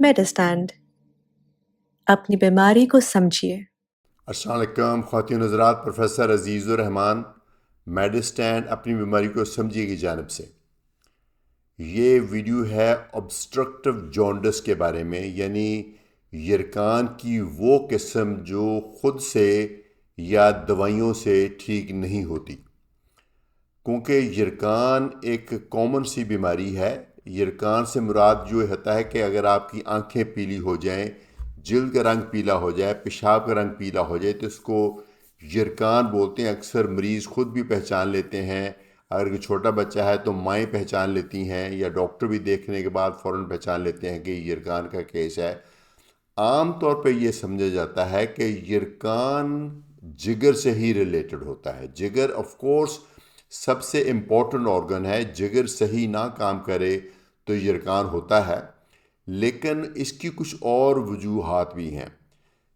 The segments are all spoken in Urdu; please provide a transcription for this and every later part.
میڈسٹینڈ اپنی بیماری کو سمجھیے۔ السلام علیکم خواتین حضرات، پروفیسر عزیز الرحمان میڈسٹینڈ اپنی بیماری کو سمجھیے کی جانب سے یہ ویڈیو ہے obstructive جونڈس کے بارے میں، یعنی یرکان کی وہ قسم جو خود سے یا دوائیوں سے ٹھیک نہیں ہوتی، کیونکہ یرکان ایک کامن سی بیماری ہے۔ یرکان سے مراد جو ہوتا ہے کہ اگر آپ کی آنکھیں پیلی ہو جائیں، جلد کا رنگ پیلا ہو جائے، پیشاب کا رنگ پیلا ہو جائے تو اس کو یرکان بولتے ہیں۔ اکثر مریض خود بھی پہچان لیتے ہیں، اگر کوئی چھوٹا بچہ ہے تو مائیں پہچان لیتی ہیں، یا ڈاکٹر بھی دیکھنے کے بعد فوراً پہچان لیتے ہیں کہ یہ یرکان کا کیس ہے۔ عام طور پہ یہ سمجھا جاتا ہے کہ یرکان جگر سے ہی ریلیٹڈ ہوتا ہے۔ جگر آف کورس سب سے امپورٹنٹ آرگن ہے، جگر صحیح نہ کام کرے تو یرکان ہوتا ہے، لیکن اس کی کچھ اور وجوہات بھی ہیں۔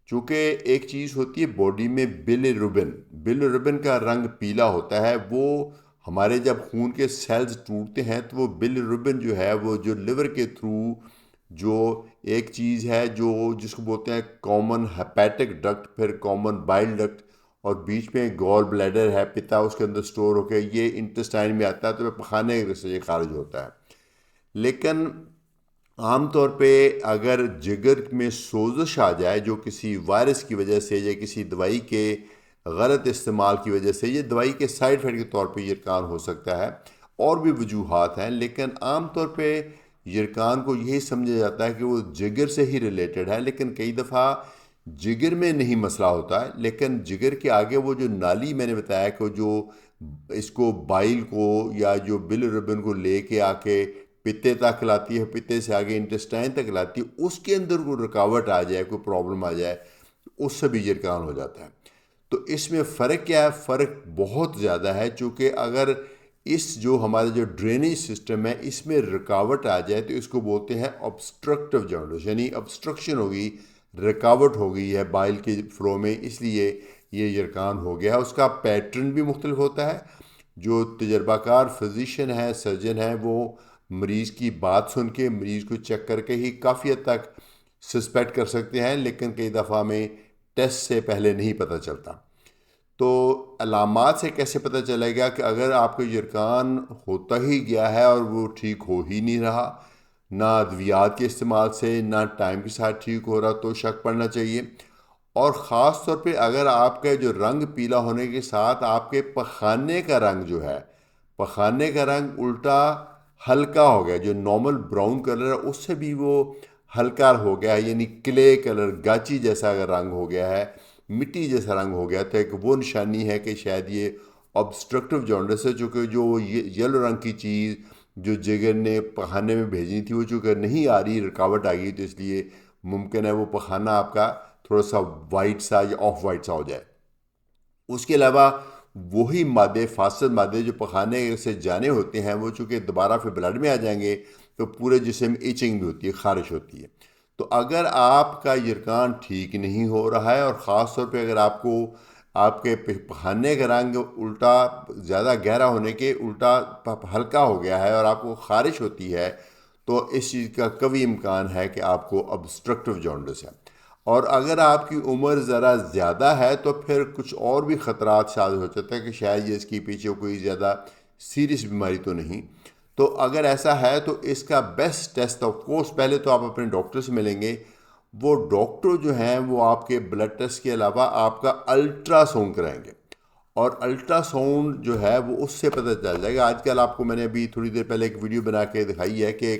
چونکہ ایک چیز ہوتی ہے باڈی میں بلی روبن کا رنگ پیلا ہوتا ہے، وہ ہمارے جب خون کے سیلز ٹوٹتے ہیں تو وہ بلی روبن جو ہے وہ جو لیور کے تھرو جو ایک چیز ہے جو جس کو بولتے ہیں کامن ہیپیٹک ڈکٹ، پھر کامن بائل ڈکٹ، اور بیچ میں گال بلیڈر ہے، پتا اس کے اندر سٹور ہو کے یہ انٹسٹائن میں آتا ہے تو پخانے سے یہ خارج ہوتا ہے۔ لیکن عام طور پہ اگر جگر میں سوزش آ جائے جو کسی وائرس کی وجہ سے یا کسی دوائی کے غلط استعمال کی وجہ سے، یہ دوائی کے سائیڈ افیکٹ کے طور پہ یرکان ہو سکتا ہے، اور بھی وجوہات ہیں، لیکن عام طور پہ یرکان کو یہی سمجھا جاتا ہے کہ وہ جگر سے ہی ریلیٹڈ ہے۔ لیکن کئی دفعہ جگر میں نہیں مسئلہ ہوتا ہے، لیکن جگر کے آگے وہ جو نالی میں نے بتایا کہ جو اس کو بائل کو یا جو بلی ربن کو لے کے آ کے پتے تک لاتی ہے، پتے سے آگے انٹسٹائن تک لاتی ہے، اس کے اندر کوئی رکاوٹ آ جائے، کوئی پرابلم آ جائے، اس سے بھی یرکان ہو جاتا ہے۔ تو اس میں فرق کیا ہے؟ فرق بہت زیادہ ہے، چونکہ اگر اس جو ہمارا جو ڈرینیج سسٹم ہے اس میں رکاوٹ آ جائے تو اس کو بولتے ہیں obstructive جونڈس، یعنی obstruction ہوگی، رکاوٹ ہو گئی ہے بائل کے فلو میں، اس لیے یہ یرکان ہو گیا ہے۔ اس کا پیٹرن بھی مختلف ہوتا ہے۔ جو تجربہ کار فزیشین ہے، سرجن ہے، وہ مریض کی بات سن کے، مریض کو چیک کر کے ہی کافی حد تک سسپیکٹ کر سکتے ہیں، لیکن کئی دفعہ میں ٹیسٹ سے پہلے نہیں پتہ چلتا۔ تو علامات سے کیسے پتہ چلے گا کہ اگر آپ کو یرکان ہوتا ہی گیا ہے اور وہ ٹھیک ہو ہی نہیں رہا، نہ ادویات کے استعمال سے نہ ٹائم کے ساتھ ٹھیک ہو رہا، تو شک پڑنا چاہیے۔ اور خاص طور پہ اگر آپ کا جو رنگ پیلا ہونے کے ساتھ آپ کے پخانے کا رنگ جو ہے، پخانے کا رنگ الٹا ہلکا ہو گیا، جو نارمل براؤن کلر ہے اس سے بھی وہ ہلکا ہو گیا ہے، یعنی کلے کلر، گاچی جیسا اگر رنگ ہو گیا ہے، مٹی جیسا رنگ ہو گیا، تو ایک وہ نشانی ہے کہ شاید یہ obstructive جونڈس ہے، چونکہ جو یلو رنگ کی چیز جو جگر نے پخانے میں بھیجنی تھی وہ چونکہ نہیں آ رہی، رکاوٹ آ گئی، تو اس لیے ممکن ہے وہ پخانہ آپ کا تھوڑا سا وائٹ سا یا آف وائٹ سا ہو جائے۔ اس کے علاوہ وہی مادے، فاسد مادے جو پخانے سے جانے ہوتے ہیں، وہ چونکہ دوبارہ پھر بلڈ میں آ جائیں گے تو پورے جسم ایچنگ بھی ہوتی ہے، خارش ہوتی ہے۔ تو اگر آپ کا یرکان ٹھیک نہیں ہو رہا ہے، اور خاص طور پہ اگر آپ کو آپ کے پخانے کا رنگ الٹا زیادہ گہرا ہونے کے الٹا ہلکا ہو گیا ہے اور آپ کو خارش ہوتی ہے، تو اس چیز کا قوی امکان ہے کہ آپ کو obstructive جونڈس ہے۔ اور اگر آپ کی عمر ذرا زیادہ ہے تو پھر کچھ اور بھی خطرات شاید ہو جاتا ہے کہ شاید یہ اس کے پیچھے کوئی زیادہ سیریس بیماری تو نہیں۔ تو اگر ایسا ہے تو اس کا بیسٹ ٹیسٹ آف کورس پہلے تو آپ اپنے ڈاکٹر سے ملیں گے۔ وہ ڈاکٹر جو ہیں وہ آپ کے بلڈ ٹیسٹ کے علاوہ آپ کا الٹرا ساؤنڈ کرائیں گے، اور الٹرا ساؤنڈ جو ہے وہ اس سے پتہ چل جائے گا۔ آج کل آپ کو میں نے ابھی تھوڑی دیر پہلے ایک ویڈیو بنا کے دکھائی ہے کہ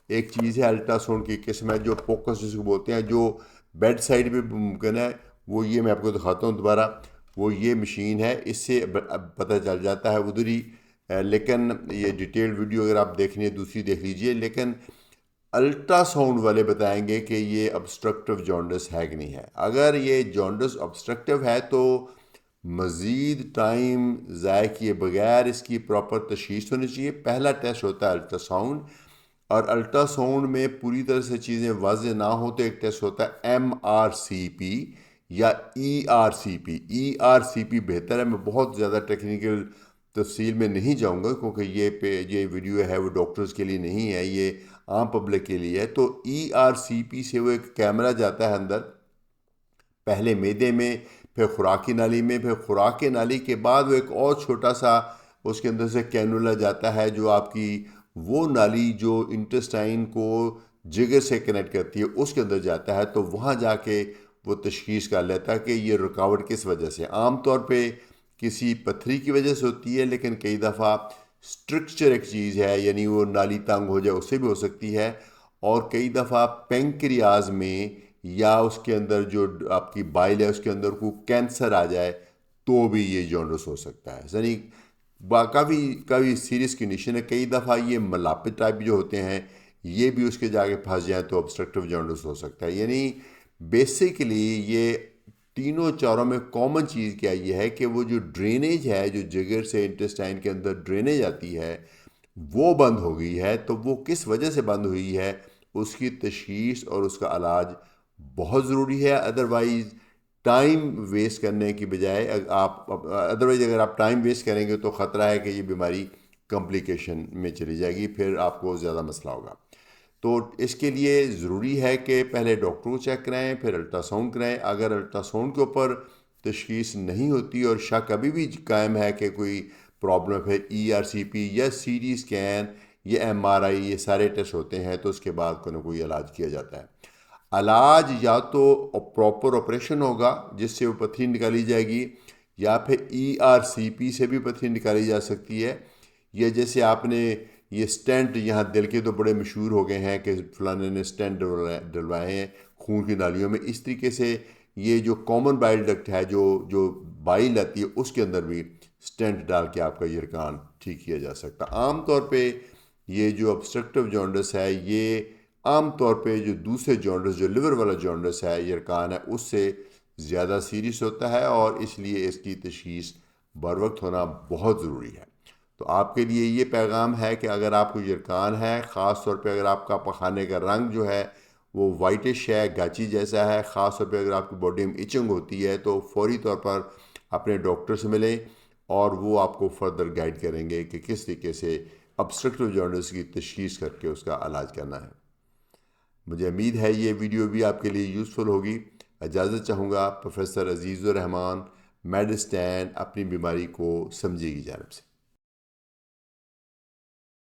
ایک چیز ہے الٹرا ساؤنڈ کی قسم ہے جو فوکس جس کو بولتے ہیں، جو بیڈ سائڈ پہ ممکن ہے۔ وہ یہ میں آپ کو دکھاتا ہوں دوبارہ، وہ یہ مشین ہے، اس سے پتہ چل جاتا ہے ادھر ہی۔ لیکن یہ ڈیٹیل ویڈیو اگر آپ دیکھنی ہے دوسری دیکھ لیجئے، لیکن الٹرا ساؤنڈ والے بتائیں گے کہ یہ obstructive جونڈس ہے کہ نہیں ہے۔ اگر یہ جونڈس obstructive ہے تو مزید ٹائم ضائع کیے بغیر اس کی پراپر تشخیص ہونی چاہیے۔ پہلا ٹیسٹ ہوتا ہے الٹرا ساؤنڈ، اور الٹرا ساؤنڈ میں پوری طرح سے چیزیں واضح نہ ہو تو ایک ٹیسٹ ہوتا ہے MRCP یا ERCP۔ ERCP بہتر ہے، میں بہت زیادہ ٹیکنیکل تفصیل میں نہیں جاؤں گا کیونکہ یہ ویڈیو ہے وہ ڈاکٹرز کے لیے نہیں ہے، یہ عام پبلک کے لیے ہے۔ تو ERCP سے وہ ایک کیمرہ جاتا ہے اندر، پہلے معدے میں، پھر خوراکی نالی میں، پھر خوراکی نالی کے بعد وہ ایک اور چھوٹا سا اس کے اندر سے کینولا جاتا ہے جو آپ کی وہ نالی جو انٹسٹائن کو جگر سے کنیکٹ کرتی ہے اس کے اندر جاتا ہے، تو وہاں جا کے وہ تشخیص کر لیتا ہے کہ یہ رکاوٹ کس وجہ سے۔ عام طور پہ کسی پتھری کی وجہ سے ہوتی ہے، لیکن کئی دفعہ سٹرکچر ایک چیز ہے، یعنی وہ نالی تنگ ہو جائے اس سے بھی ہو سکتی ہے، اور کئی دفعہ پینکریاز میں یا اس کے اندر جو آپ کی بائل ہے اس کے اندر کوئی کینسر آ جائے تو بھی یہ جانڈس ہو سکتا ہے۔ یعنی کافی سیریس کنڈیشن ہے۔ کئی دفعہ یہ ملاپت ٹائپ جو ہوتے ہیں یہ بھی اس کے جا کے پھنس جائیں تو obstructive جانڈس ہو سکتا ہے۔ یعنی بیسیکلی یہ تینوں چاروں میں کامن چیز کیا یہ ہے کہ وہ جو ڈرینیج ہے، جو جگر سے انٹسٹائن کے اندر ڈرینیج آتی ہے وہ بند ہو گئی ہے۔ تو وہ کس وجہ سے بند ہوئی ہے اس کی تشخیص اور اس کا علاج بہت ضروری ہے۔ ادروائز ٹائم ویسٹ کرنے کی بجائے اگر آپ ٹائم ویسٹ کریں گے تو خطرہ ہے کہ یہ بیماری کمپلیکیشن میں چلی جائے گی، پھر آپ کو زیادہ مسئلہ ہوگا۔ تو اس کے لیے ضروری ہے کہ پہلے ڈاکٹر کو چیک کرائیں، پھر الٹرا ساؤنڈ کرائیں۔ اگر الٹرا ساؤنڈ کے اوپر تشخیص نہیں ہوتی اور شک ابھی بھی قائم ہے کہ کوئی پرابلم ہے، ERCP یا CT اسکین یا MRI یہ سارے ٹیسٹ ہوتے ہیں، تو اس کے بعد کوئی نہ کوئی علاج کیا جاتا ہے۔ علاج یا تو پراپر آپریشن ہوگا جس سے وہ پتھری نکالی جائے گی، یا پھر ERCP سے بھی پتھری نکالی جا سکتی ہے، یا جیسے آپ نے یہ سٹینٹ یہاں دل کے تو بڑے مشہور ہو گئے ہیں کہ فلانے نے سٹینٹ ڈلوائے ہیں خون کی نالیوں میں، اس طریقے سے یہ جو کامن بائل ڈکٹ ہے جو بائل آتی ہے اس کے اندر بھی سٹینٹ ڈال کے آپ کا یرکان ٹھیک کیا جا سکتا۔ عام طور پہ یہ جو obstructive جانڈس ہے یہ عام طور پہ جو دوسرے جانڈس جو لیور والا جانڈس ہے، یرکان ہے، اس سے زیادہ سیریس ہوتا ہے، اور اس لیے اس کی تشخیص بر وقت ہونا بہت ضروری ہے۔ تو آپ کے لیے یہ پیغام ہے کہ اگر آپ کو یرکان ہے، خاص طور پہ اگر آپ کا پخانے کا رنگ جو ہے وہ وائٹش ہے، گاچی جیسا ہے، خاص طور پہ اگر آپ کی باڈی میں ایچنگ ہوتی ہے، تو فوری طور پر اپنے ڈاکٹر سے ملیں اور وہ آپ کو فردر گائیڈ کریں گے کہ کس طریقے سے obstructive جانڈس کی تشخیص کر کے اس کا علاج کرنا ہے۔ مجھے امید ہے یہ ویڈیو بھی آپ کے لیے یوزفل ہوگی۔ اجازت چاہوں گا پروفیسر عزیز الرحمان، میڈ اسٹینڈ اپنی بیماری کو سمجھے کی جانب سے۔